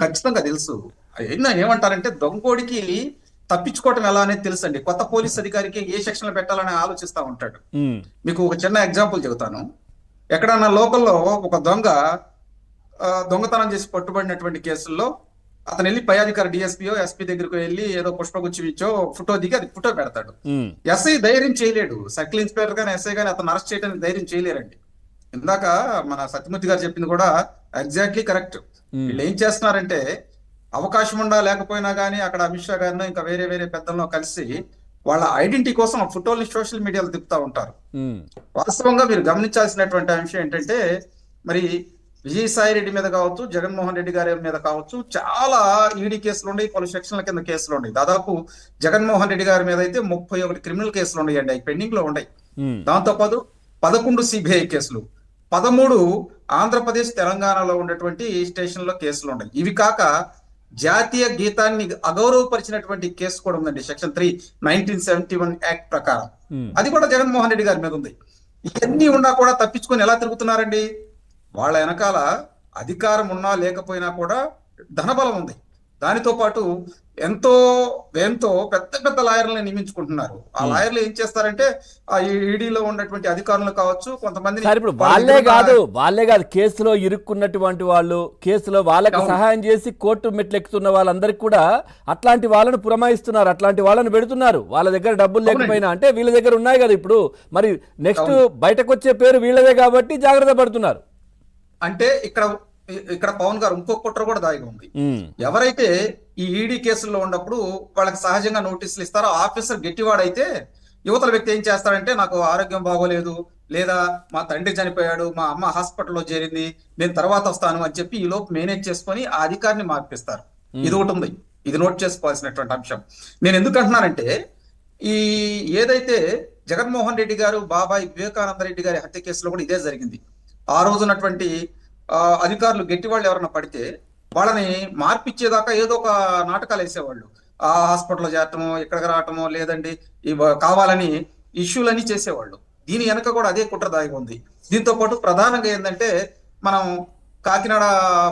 ఖచ్చితంగా తెలుసు. అయినా ఏమంటారంటే దొంగోడికి తప్పించుకోవటం ఎలా అనేది తెలుసు అండి. కొత్త పోలీస్ అధికారికి ఏ సెక్షన్ లో పెట్టాలని ఆలోచిస్తా ఉంటాడు. ఉమ్, మీకు ఒక చిన్న ఎగ్జాంపుల్ చెబుతాను. ఎక్కడన్నా లోకల్లో ఒక దొంగ దొంగతనం చేసి పట్టుబడినటువంటి కేసుల్లో అతను వెళ్ళి పై అధికారి డిఎస్పీఓ ఎస్పీ దగ్గరికి వెళ్ళి ఏదో పుష్పగుచ్చం ఇచ్చో ఫోటో దిగి అది ఫోటో పెడతాడు. ఉమ్, ఎస్ఐ ధైర్యం చేయలేడు. సర్కిల్ ఇన్స్పెక్టర్ కానీ ఎస్ఐ కానీ అతను అరెస్ట్ చేయడానికి ధైర్యం చేయలేరండి. ఇందాక మన సత్యమూర్తి గారు చెప్పింది కూడా ఎగ్జాక్ట్లీ కరెక్ట్. ఉమ్, వీళ్ళు ఏం చేస్తున్నారంటే అవకాశం ఉండా లేకపోయినా కానీ అక్కడ అమిత్ షా గారినో ఇంకా వేరే వేరే పెద్దలను కలిసి వాళ్ళ ఐడెంటిటీ కోసం ఆ ఫోటోల్ని సోషల్ మీడియాలో తిప్పుతా ఉంటారు. ఉమ్, వాస్తవంగా మీరు గమనించాల్సినటువంటి అంశం ఏంటంటే మరి విజయసాయి రెడ్డి మీద కావచ్చు, జగన్మోహన్ రెడ్డి గారి మీద కావచ్చు చాలా ఈడీ కేసులు ఉన్నాయి, పలు సెక్షన్ల కింద కేసులు ఉన్నాయి. దాదాపు జగన్మోహన్ రెడ్డి గారి మీద అయితే 31 క్రిమినల్ కేసులు ఉన్నాయండి, అవి పెండింగ్ లో ఉన్నాయి. ఉమ్, దాంతోపాటు 11 సిబిఐ కేసులు, 13 ఆంధ్రప్రదేశ్ తెలంగాణలో ఉన్నటువంటి స్టేషన్లో కేసులు ఉన్నాయి. ఇవి కాక జాతీయ గీతాన్ని అగౌరవపరిచినటువంటి కేసు కూడా ఉందండి, సెక్షన్ 3 1971 యాక్ట్ ప్రకారం. ఉమ్. అది కూడా జగన్మోహన్ రెడ్డి గారి మీద ఉంది. ఇవన్నీ ఉన్నా కూడా తప్పించుకొని ఎలా తిరుగుతున్నారండి? వాళ్ళ వెనకాల అధికారం ఉన్నా లేకపోయినా కూడా ధనబలం ఉంది. దానితో పాటు ఎంతో వ్యయంతో పెద్ద పెద్ద లాయర్లను నియమించుకుంటున్నారు. ఆ లాయర్లు ఏం చేస్తారంటే ఆ ఈడీలో ఉన్నటువంటి అధికారులు కావచ్చు, కొంతమంది సార్ ఇప్పుడు వాళ్ళే కాదు కేసులో ఇరుక్కున్నటువంటి వాళ్ళు, కేసులో వాళ్ళకి సహాయం చేసి కోర్టు మెట్లు ఎక్కుతున్న వాళ్ళందరికీ కూడా అట్లాంటి వాళ్ళను పురమాయిస్తున్నారు, అట్లాంటి వాళ్ళని పెడుతున్నారు. వాళ్ళ దగ్గర డబ్బులు లేకపోయినా అంటే వీళ్ళ దగ్గర ఉన్నాయి కదా ఇప్పుడు, మరి నెక్స్ట్ బయటకు వచ్చే పేరు వీళ్ళదే కాబట్టి జాగ్రత్త పడుతున్నారు. అంటే ఇక్కడ పవన్ గారు ఇంకో కుట్ర కూడా దాగి ఉంది. ఎవరైతే ఈ ఈడీ కేసుల్లో ఉన్నప్పుడు వాళ్ళకి సహజంగా నోటీసులు ఇస్తారో ఆఫీసర్ గట్టివాడైతే యువతల వ్యక్తి ఏం చేస్తాడంటే నాకు ఆరోగ్యం బాగోలేదు, లేదా మా తండ్రి చనిపోయాడు, మా అమ్మ హాస్పిటల్లో చేరింది, నేను తర్వాత వస్తాను అని చెప్పి ఈ లోపు మేనేజ్ చేసుకొని ఆ అధికారిని మార్పిస్తారు. ఇది ఒకటి ఉంది, ఇది నోట్ చేసుకోవాల్సినటువంటి అంశం. నేను ఎందుకు అంటున్నానంటే ఈ ఏదైతే జగన్మోహన్ రెడ్డి గారు బాబాయ్ వివేకానంద రెడ్డి గారి హత్య కేసులో కూడా ఇదే జరిగింది. ఆ రోజున్నటువంటి అధికారులు గట్టి వాళ్ళు ఎవరన్నా పడితే వాళ్ళని మార్పిచ్చేదాకా ఏదో ఒక నాటకాలు వేసేవాళ్ళు. ఆ హాస్పిటల్లో చేరటమో, ఇక్కడికి రావటమో, లేదండి కావాలని ఇష్యూలన్నీ చేసేవాళ్ళు. దీని వెనక కూడా అదే కుట్ర దాగి ఉంది. దీంతో పాటు ప్రధానంగా ఏంటంటే మనం కాకినాడ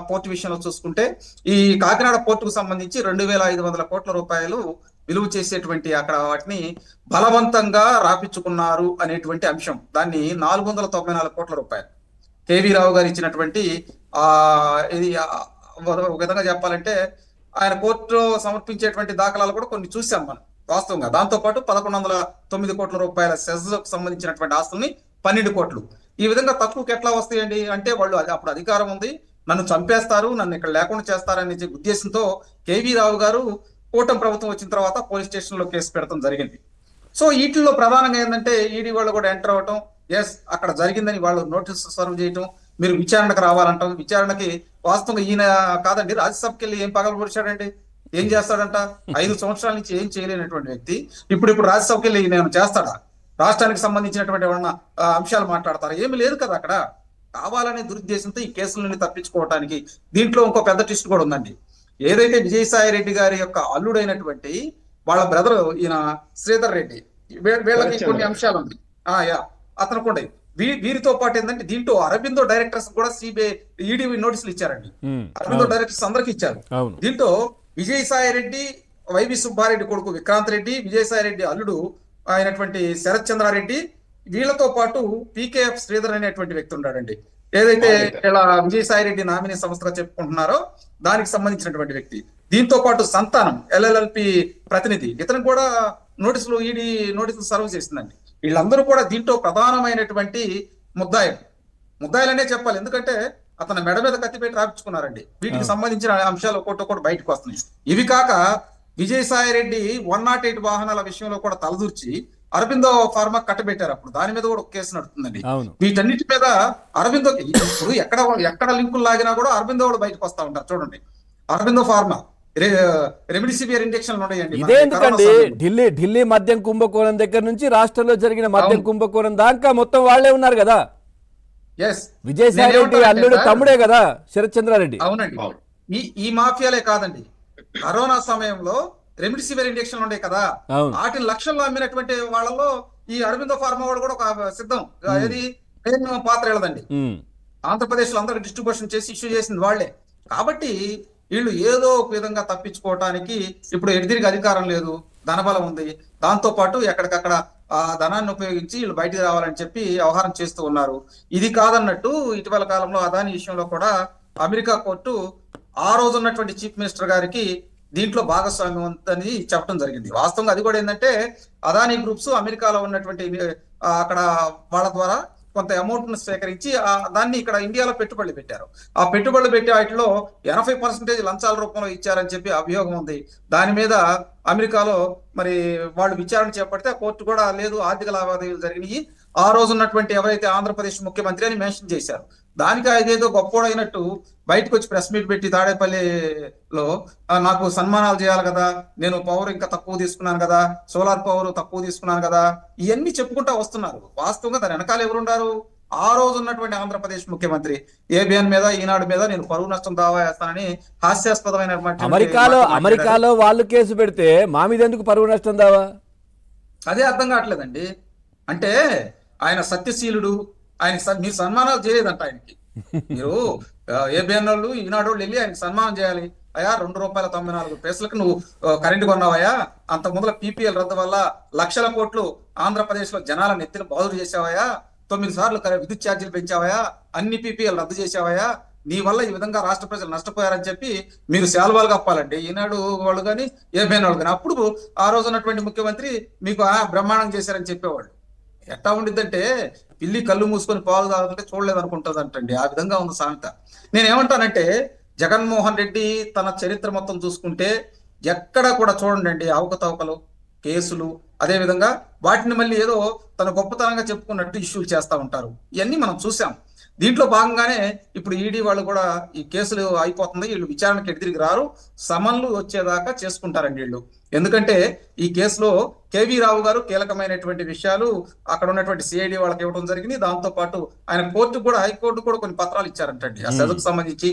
పోర్టు విషయంలో చూసుకుంటే ఈ కాకినాడ పోర్టుకు సంబంధించి 2,500 కోట్ల రూపాయలు విలువ చేసేటువంటి అక్కడ వాటిని బలవంతంగా రాపించుకున్నారు అనేటువంటి అంశం. దాన్ని 494 కోట్ల రూపాయలు కేవీ రావు గారు ఇచ్చినటువంటి ఇది ఒక విధంగా చెప్పాలంటే ఆయన కోర్టులో సమర్పించేటువంటి దాఖలాలు కూడా కొన్ని చూసాం మనం వాస్తవంగా. దాంతో పాటు 1,109 కోట్ల రూపాయల సెజ్లకు సంబంధించినటువంటి ఆస్తుల్ని 12 కోట్లు. ఈ విధంగా తక్కువకి ఎట్లా వస్తాయండి అంటే వాళ్ళు అప్పుడు అధికారం ఉంది, నన్ను చంపేస్తారు, నన్ను ఇక్కడ లేకుండా చేస్తారనే ఉద్దేశంతో కేవీ రావు గారు కూటమి ప్రభుత్వం వచ్చిన తర్వాత పోలీస్ స్టేషన్ లో కేసు పెడతాం జరిగింది. సో వీటిల్లో ప్రధానంగా ఏంటంటే ఈడీ వాళ్ళు కూడా ఎంటర్ అవటం, ఎస్ అక్కడ జరిగిందని వాళ్ళు నోటీసు సర్వ్ చేయటం, మీరు విచారణకు రావాలంటాం. విచారణకి వాస్తవంగా ఈయన కాదండి రాజ్యసభకి వెళ్ళి ఏం పగలు పొడిచాడండి, ఏం చేస్తాడంట? 5 సంవత్సరాల నుంచి ఏం చేయలేనటువంటి వ్యక్తి ఇప్పుడు రాజ్యసభకి వెళ్ళి నేను చేస్తాడా? రాష్ట్రానికి సంబంధించినటువంటి ఏమన్నా అంశాలు మాట్లాడతారా? ఏమి లేదు కదా అక్కడ. కావాలనే దురుద్దేశంతో ఈ కేసులని తప్పించుకోవటానికి దీంట్లో ఇంకో పెద్ద ట్విస్ట్ కూడా ఉందండి. ఏదైతే విజయసాయి రెడ్డి గారి యొక్క అల్లుడైనటువంటి వాళ్ళ బ్రదర్ ఈయన శ్రీధర్ రెడ్డి, వీళ్ళకి కొన్ని అంశాలు ఉంది. అతను కూడా వీరితో పాటు ఏంటంటే దీంట్లో అరబిందో డైరెక్టర్స్ కూడా సిబిఐ ఈడీ నోటీసులు ఇచ్చారండి. అరబిందో డైరెక్టర్స్ అందరికి ఇచ్చారు. దీంట్లో విజయసాయి రెడ్డి, వైవి సుబ్బారెడ్డి కొడుకు విక్రాంత్ రెడ్డి, విజయసాయి రెడ్డి అల్లుడు అయినటువంటి శరత్ చంద్రారెడ్డి, వీళ్ళతో పాటు పీకేఎఫ్ శ్రీధర్ అనేటువంటి వ్యక్తి ఉన్నాడండి. ఏదైతే ఇలా విజయసాయి రెడ్డి నామినీ సంస్థగా చెప్పుకుంటున్నారో దానికి సంబంధించినటువంటి వ్యక్తి. దీంతో పాటు సంతానం ఎల్ఎల్ఎల్పి ప్రతినిధి, ఇతను కూడా నోటీసులు ఈడీ నోటీసులు సర్వ్ చేసిందండి. వీళ్ళందరూ కూడా దీంట్లో ప్రధానమైనటువంటి ముద్దాయిలనే చెప్పాలి. ఎందుకంటే అతను మెడ మీద కత్తిపెట్టి రాపించుకున్నారండి. వీటికి సంబంధించిన అంశాలు ఒక్కొక్కటి బయటకు వస్తున్నాయి. ఇవి కాక విజయసాయి రెడ్డి 108 వాహనాల విషయంలో కూడా తలదూర్చి అరబిందో ఫార్మా కట్టబెట్టారు. అప్పుడు దాని మీద కూడా ఒక కేసు నడుతుందండి. వీటన్నిటి మీద అరబిందో ఇప్పుడు ఎక్కడ లింకులు లాగినా కూడా అరబిందో వాళ్ళు బయటకు వస్తా ఉంటారు. చూడండి, అరబిందో ఫార్మా రెమిడిసివియర్ ఇంజెక్షన్లు ఉన్నాయండి. ఇదే ఎందుకండి ఢిల్లీ మద్యం కుంభకోణం దగ్గర నుంచి రాష్ట్రంలో జరిగిన మద్యం కుంభకోణం దాకా మొత్తం వాళ్లే ఉన్నారు కదా. విజయసాయి రెడ్డి అల్లుడు తమ్ముడే కదా శరత్ చంద్రారెడ్డి. అవునండి, ఈ మాఫియాలే కాదండి. కరోనా సమయంలో రెమిడిసివిర్ ఇంజెక్షన్లు ఉండే కదా, వాటిని లక్షల్లో అమ్మినటువంటి వాళ్ళలో ఈ అరబిందో ఫార్మా వాళ్ళు కూడా ఒక సిద్ధం. ఏది పాత్ర వెళ్ళదండి. ఆంధ్రప్రదేశ్ లో అందరికి డిస్ట్రిబ్యూషన్ చేసి ఇష్యూ చేసింది వాళ్లే. కాబట్టి వీళ్ళు ఏదో ఒక విధంగా తప్పించుకోవటానికి ఇప్పుడు ఎడిదిరిగి అధికారం లేదు, ధనబలం ఉంది, దాంతో పాటు ఎక్కడికక్కడ ఆ ధనాన్ని ఉపయోగించి వీళ్ళు బయటికి రావాలని చెప్పి వ్యవహారం చేస్తూ ఉన్నారు. ఇది కాదన్నట్టు ఇటీవల కాలంలో అదాని విషయంలో కూడా అమెరికా కోర్టు ఆ రోజు ఉన్నటువంటి చీఫ్ మినిస్టర్ గారికి దీంట్లో భాగస్వామ్యం ఉందని చెప్పడం జరిగింది. వాస్తవంగా అది కూడా ఏంటంటే అదానీ గ్రూప్స్ అమెరికాలో ఉన్నటువంటి అక్కడ వాళ్ళ ద్వారా కొంత అమౌంట్ ను సేకరించి దాన్ని ఇక్కడ ఇండియాలో పెట్టుబడులు పెట్టారు. ఆ పెట్టుబడులు పెట్టే వాటిలో 80% లంచాల రూపంలో ఇచ్చారని చెప్పి అభియోగం ఉంది. దాని మీద అమెరికాలో మరి వాళ్ళు విచారణ చేపడితే ఆ కోర్టు కూడా లేదు, ఆర్థిక లావాదేవీలు జరిగినాయి, ఆ రోజు ఉన్నటువంటి ఎవరైతే ఆంధ్రప్రదేశ్ ముఖ్యమంత్రి అని మెన్షన్ చేశారు. దానికి అదేదో గొప్పోడైనట్టు బయటకు వచ్చి ప్రెస్ మీట్ పెట్టి తాడేపల్లిలో నాకు సన్మానాలు చేయాలి కదా, నేను పవర్ ఇంకా తక్కువ తీసుకున్నాను కదా, సోలార్ పవర్ తక్కువ తీసుకున్నాను కదా, ఇవన్నీ చెప్పుకుంటా వస్తున్నారు. వాస్తవంగా దాని వెనకాల ఎవరున్నారు? ఆ రోజు ఉన్నటువంటి ఆంధ్రప్రదేశ్ ముఖ్యమంత్రి ఏబిఎన్ మీద, ఈనాడు మీద నేను పరువు నష్టం దావా వేస్తానని హాస్యాస్పదమైన అమెరికాలో వాళ్ళు కేసు పెడితే మా మీద ఎందుకు పరువు నష్టం దావా? అదే అర్థం కావట్లేదండి. అంటే ఆయన సత్యశీలుడు, ఆయన మీరు సన్మానాలు చేయలేదంట ఆయనకి. మీరు ఏబిఎన్ వాళ్ళు, ఈనాడు వాళ్ళు వెళ్ళి ఆయనకి సన్మానం చేయాలి. అయ్యా ₹2.94 నువ్వు కరెంట్ కొన్నావయ్యా, అంత ముందర పీపీఎల్ రద్దు వల్ల లక్షల కోట్లు ఆంధ్రప్రదేశ్ లో జనాలను ఎత్తిన బాదురు చేసావయ్యా, 9 సార్లు విద్యుత్ ఛార్జీలు పెంచావయ్యా, అన్ని పీపీఎల్ రద్దు చేసావయ్యా, నీ వల్ల ఈ విధంగా రాష్ట్ర ప్రజలు నష్టపోయారని చెప్పి మీరు శాల్వాలు కప్పాలండి, ఈనాడు వాళ్ళు కానీ ఏబిఎన్ వాళ్ళు కానీ. అప్పుడు ఆ రోజు ఉన్నటువంటి ముఖ్యమంత్రి మీకు బ్రహ్మాండం చేశారని చెప్పేవాళ్ళు. ఎట్టా ఉండిద్దంటే పిల్లి కళ్ళు మూసుకొని పాలు తాగుతుంటే చూడలేదు అనుకుంటుందంటండి, ఆ విధంగా ఉంది సామెత. నేనేమంటానంటే జగన్మోహన్ రెడ్డి తన చరిత్ర మొత్తం చూసుకుంటే ఎక్కడ కూడా చూడండి అవకతవకలు, కేసులు, అదే విధంగా వాటిని మళ్ళీ ఏదో తన గొప్పతనంగా చెప్పుకున్నట్టు ఇష్యూలు చేస్తూ ఉంటారు. ఇవన్నీ మనం చూసాం. దీంట్లో భాగంగానే ఇప్పుడు ఈడీ వాళ్ళు కూడా ఈ కేసులు అయిపోతుంది, వీళ్ళు విచారణకి ఎడితిరిగి రారు, సమన్లు వచ్చేదాకా చేసుకుంటారండి వీళ్ళు. ఎందుకంటే ఈ కేసులో కేవీ రావు గారు కీలకమైనటువంటి విషయాలు అక్కడ ఉన్నటువంటి సిఐడి వాళ్ళకి ఇవ్వడం జరిగింది. దాంతో పాటు ఆయన కోర్టు కూడా, హైకోర్టు కూడా కొన్ని పత్రాలు ఇచ్చారంటండి. ఆ సెజకు సంబంధించి,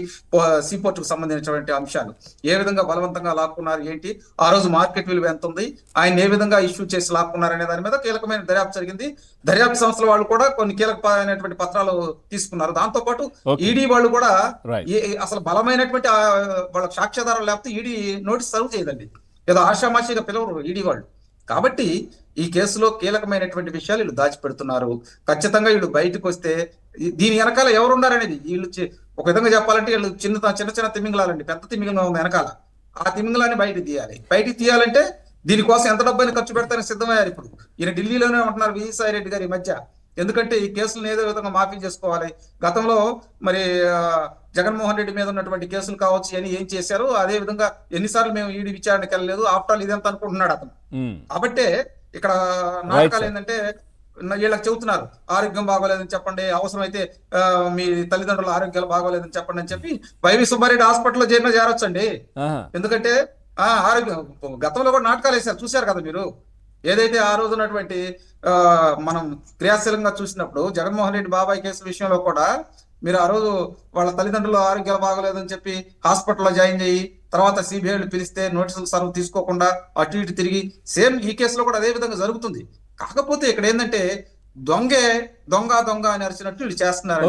సీపోర్టుకు సంబంధించినటువంటి అంశాలు ఏ విధంగా బలవంతంగా లాక్కున్నారు, ఏంటి, ఆ రోజు మార్కెట్ విలువ ఎంత ఉంది, ఆయన ఏ విధంగా ఇష్యూ చేసి లాక్కున్నారు అనే దాని మీద కీలకమైన దర్యాప్తు జరిగింది. దర్యాప్తు సంస్థల వాళ్ళు కూడా కొన్ని కీలకమైనటువంటి పత్రాలు తీసుకున్నారు. దాంతో పాటు ఈడీ వాళ్ళు కూడా అసలు బలమైనటువంటి వాళ్ళ సాక్ష్యాధారాలు లేకపోతే ఈడీ నోటీస్ సర్వ్ చేయదండి, ఏదో ఆషామాషిగా పిలవరు ఈడీ వాళ్ళు. కాబట్టి ఈ కేసులో కీలకమైనటువంటి విషయాలు వీళ్ళు దాచిపెడుతున్నారు. ఖచ్చితంగా వీళ్ళు బయటకు వస్తే దీని వెనకాల ఎవరున్నారనేది వీళ్ళు ఒక విధంగా చెప్పాలంటే వీళ్ళు చిన్న చిన్న తిమింగలాలండి, పెద్ద తిమింగలం ఉంది వెనకాల. ఆ తిమింగలాన్ని బయటికి తీయాలంటే దీనికోసం ఎంత డబ్బైనా ఖర్చు పెడతారని సిద్ధమయ్యారు. ఇప్పుడు ఈయన ఢిల్లీలోనే ఉంటున్నారు విజయసాయి రెడ్డి గారు ఈ మధ్య. ఎందుకంటే ఈ కేసులను ఏదో విధంగా మాఫీ చేసుకోవాలి. గతంలో మరి జగన్మోహన్ రెడ్డి మీద ఉన్నటువంటి కేసులు కావచ్చు అని ఏం చేశారు, అదే విధంగా ఎన్నిసార్లు మేము ఈడీ విచారణకి వెళ్ళలేదు, ఆఫ్టర్ ఆల్ ఇదంతా అనుకుంటున్నాడు అతను. కాబట్టి ఇక్కడ నాటకాలు ఏంటంటే వీళ్ళకి చెబుతున్నారు ఆరోగ్యం బాగోలేదని చెప్పండి, అవసరమైతే మీ తల్లిదండ్రుల ఆరోగ్యాలు బాగోలేదని చెప్పండి అని చెప్పి వైవి సుబ్బారెడ్డి హాస్పిటల్లో చేరొచ్చండి. ఎందుకంటే ఆరోగ్యం గతంలో కూడా నాటకాలు వేశారు, చూశారు కదా మీరు. ఏదైతే ఆ రోజు ఉన్నటువంటి మనం క్రియాశీలంగా చూసినప్పుడు జగన్మోహన్ రెడ్డి బాబాయ్ కేసు విషయంలో కూడా మీరు ఆ రోజు వాళ్ళ తల్లిదండ్రులు ఆరోగ్యాలు బాగోలేదని చెప్పి హాస్పిటల్లో జాయిన్ చేయి, తర్వాత సిబిఐలు పిలిస్తే నోటీసులు సర్వ్ తీసుకోకుండా అటు ఇటు తిరిగి, సేమ్ ఈ కేసులో కూడా అదే విధంగా జరుగుతుంది. కాకపోతే ఇక్కడ ఏంటంటే దొంగ అని అరిచినట్టు వీళ్ళు చేస్తున్నారు.